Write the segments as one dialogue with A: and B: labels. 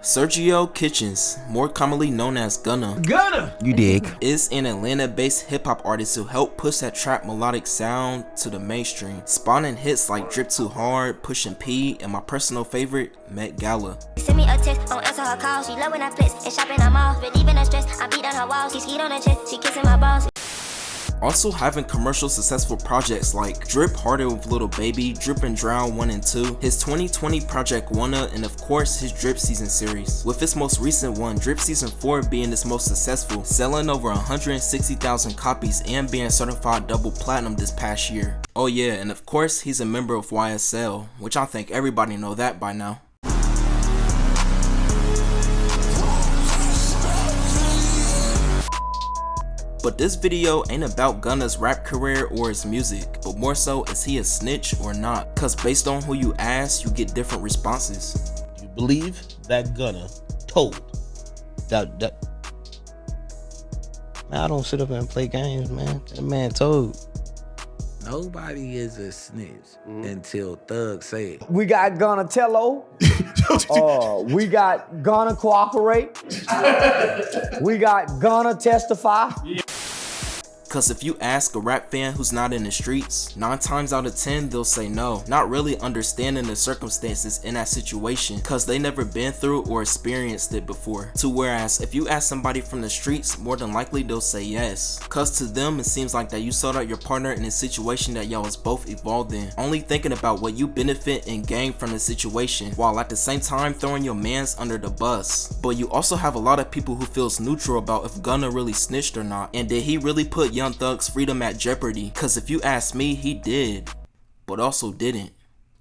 A: Sergio Kitchens, more commonly known as Gunna,
B: You dig?
A: is an Atlanta-based hip-hop artist who helped push that trap melodic sound to the mainstream, spawning hits like Drip Too Hard, Pushin' P, and my personal favorite, Met Gala.
C: Send me a text, don't answer her call. She love when I flex and shopping her mall. Relieving her stress, I beat on her walls. She skied on her chest, she kissing my balls.
A: Also having commercial successful projects like Drip Harder with Little Baby, Drip and Drown 1 and 2, his 2020 project Gunna, and of course his Drip Season series, with his most recent one, Drip Season 4, being his most successful, selling over 160,000 copies and being certified double platinum this past year. Oh yeah, and of course he's a member of YSL, which I think everybody know that by now. But this video ain't about Gunna's rap career or his music, but more so is he a snitch or not, cause based on who you ask, you get different responses.
B: You believe that Gunna told that man, I don't sit up and play games, man. That man told.
D: Nobody is a snitch until Thug say it.
E: We got Gunna Tello. We got Gunna Cooperate. We got Gunna Testify.
A: Cause if you ask a rap fan who's not in the streets, 9 times out of 10 they'll say no, not really understanding the circumstances in that situation cause they never been through or experienced it before. To whereas if you ask somebody from the streets, more than likely they'll say yes, cause to them it seems like that you sought out your partner in a situation that y'all was both involved in, only thinking about what you benefit and gain from the situation, while at the same time throwing your mans under the bus. But you also have a lot of people who feels neutral about if Gunna really snitched or not, and did he really put Young Thug's freedom at jeopardy, cause if you ask me, he did, but also didn't.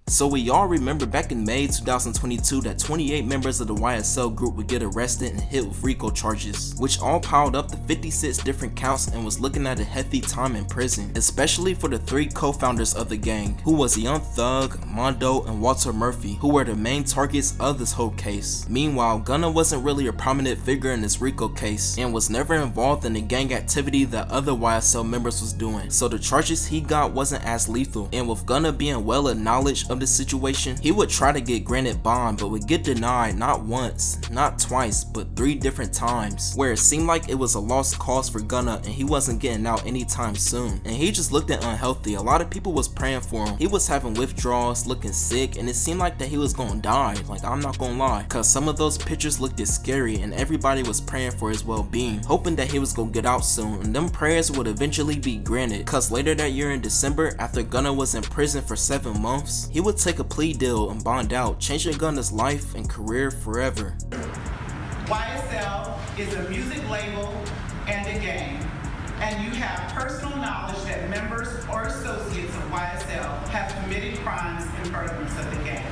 A: So we all remember back in May 2022 that 28 members of the YSL group would get arrested and hit with RICO charges, which all piled up to 56 different counts and was looking at a hefty time in prison, especially for the 3 co-founders of the gang, who was Young Thug, Mondo, and Walter Murphy, who were the main targets of this whole case. Meanwhile, Gunna wasn't really a prominent figure in this RICO case, and was never involved in the gang activity that other YSL members was doing, so the charges he got wasn't as lethal, and with Gunna being well acknowledged of the situation, he would try to get granted bond but would get denied not once, not twice, but 3 different times, where it seemed like it was a lost cause for Gunna and he wasn't getting out anytime soon, and he just looked unhealthy. A lot of people was praying for him. He was having withdrawals, looking sick, and it seemed like that he was gonna die, like I'm not gonna lie, cause some of those pictures looked scary and everybody was praying for his well-being, hoping that he was gonna get out soon, and them prayers would eventually be granted, cause later that year in December, after Gunna was in prison for 7 months, he would take a plea deal and bond out, changing Gunna's life and career forever.
F: YSL is a music label and a gang, and you have personal knowledge that members or associates of YSL have committed crimes in furtherance of the gang.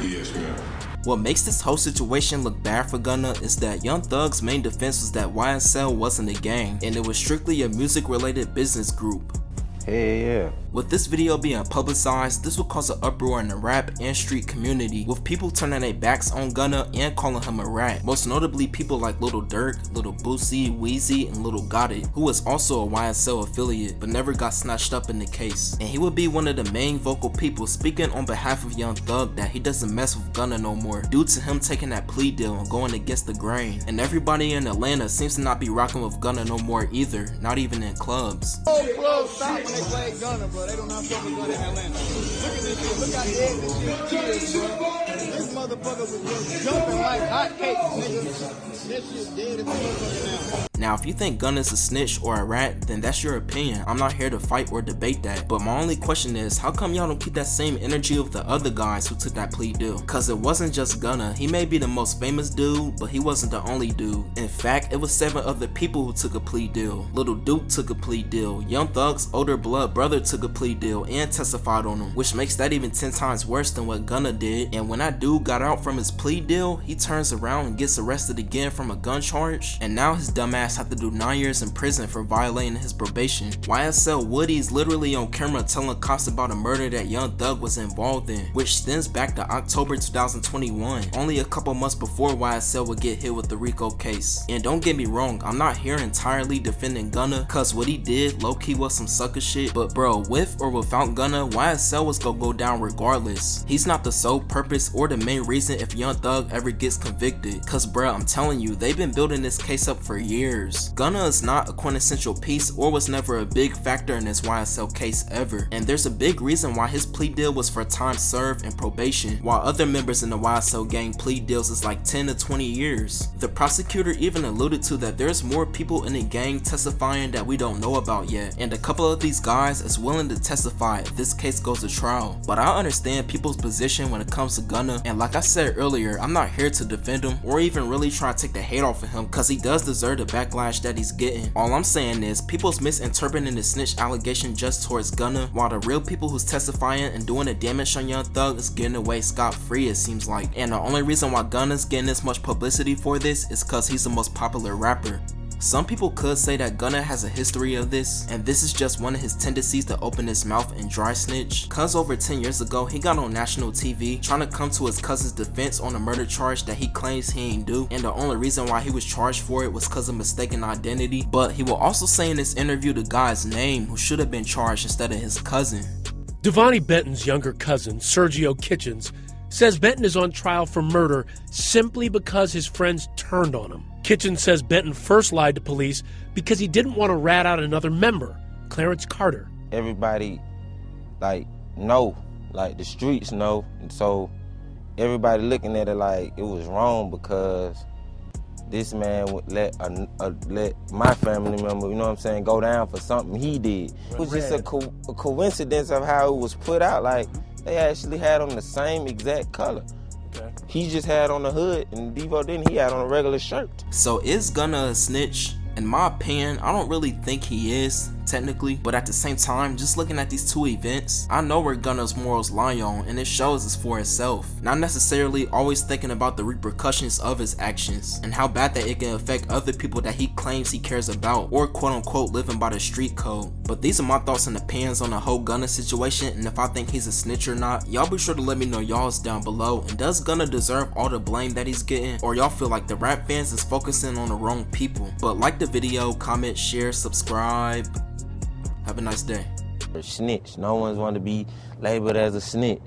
G: Yes, ma'am.
A: What makes this whole situation look bad for Gunna is that Young Thug's main defense was that YSL wasn't a gang, and it was strictly a music-related business group.
B: Hey, yeah.
A: With this video being publicized, this will cause an uproar in the rap and street community, with people turning their backs on Gunna and calling him a rat. Most notably people like Lil Durk, Lil Boosie, Weezy, and Lil Gotti, who was also a YSL affiliate but never got snatched up in the case. And he would be one of the main vocal people speaking on behalf of Young Thug that he doesn't mess with Gunna no more, due to him taking that plea deal and going against the grain. And everybody in Atlanta seems to not be rocking with Gunna no more either, not even in clubs.
H: Clubs stop when they play Gunna, bro. They don't have fucking Gunna in Atlanta. Look at this shit. Look how dead this shit is, bro. This motherfucker was just jumping like hotcakes, nigga. This shit dead as a motherfucker now.
A: Now, if you think Gunna's a snitch or a rat, then that's your opinion. I'm not here to fight or debate that. But my only question is, how come y'all don't keep that same energy with the other guys who took that plea deal? Cause it wasn't just Gunna. He may be the most famous dude, but he wasn't the only dude. In fact, it was 7 other people who took a plea deal. Lil Duke took a plea deal. Young Thug's older blood brother took a plea deal and testified on him, which makes that even 10 times worse than what Gunna did. And when that dude got out from his plea deal, he turns around and gets arrested again from a gun charge, and now his dumb ass ass had to do 9 years in prison for violating his probation. YSL Woody's literally on camera telling cops about a murder that Young Thug was involved in, which stems back to October 2021, only a couple months before YSL would get hit with the RICO case. And don't get me wrong, I'm not here entirely defending Gunna, cause what he did low-key was some sucker shit, but bro, with or without Gunna, YSL was gonna go down regardless. He's not the sole purpose or the main reason if Young Thug ever gets convicted, cause bro, I'm telling you, they've been building this case up for years. Gunna is not a quintessential piece or was never a big factor in this YSL case ever, and there's a big reason why his plea deal was for time served and probation, while other members in the YSL gang plea deals is like 10 to 20 years. The prosecutor even alluded to that there's more people in the gang testifying that we don't know about yet, and a couple of these guys is willing to testify if this case goes to trial. But I understand people's position when it comes to Gunna, and like I said earlier, I'm not here to defend him or even really try to take the hate off of him, cause he does deserve the backlash that he's getting. All I'm saying is people's misinterpreting the snitch allegation just towards Gunna, while the real people who's testifying and doing the damage on Young Thug is getting away scot-free, it seems like. And the only reason why Gunna's getting this much publicity for this is cause he's the most popular rapper. Some people could say that Gunna has a history of this, and this is just one of his tendencies to open his mouth and dry snitch, cause over 10 years ago he got on national TV trying to come to his cousin's defense on a murder charge that he claims he ain't do, and the only reason why he was charged for it was cause of mistaken identity. But he will also say in this interview the guy's name who should have been charged instead of his cousin.
G: Devontae Benton's younger cousin, Sergio Kitchens, says Benton is on trial for murder simply because his friends turned on him. Kitchens says Benton first lied to police because he didn't want to rat out another member, Clarence Carter.
I: Everybody, know, the streets know, and so everybody looking at it like it was wrong because this man would let my family member, you know what I'm saying, go down for something he did. It was just a coincidence of how it was put out. Like, they actually had on the same exact color. Okay. He just had on the hood, and Devo didn't. He had on a regular shirt.
A: So is Gunna a snitch? In my opinion, I don't really think he is, technically, but at the same time, just looking at these two events, I know where Gunna's morals lie on, and it shows us for itself. Not necessarily always thinking about the repercussions of his actions, and how bad that it can affect other people that he claims he cares about, or quote unquote living by the street code. But these are my thoughts and opinions on the whole Gunna situation, and if I think he's a snitch or not, y'all be sure to let me know y'all's down below. And does Gunna deserve all the blame that he's getting, or y'all feel like the rap fans is focusing on the wrong people? But like the video, comment, share, subscribe. Have a nice day.
I: Snitch. No one's want to be labeled as a snitch.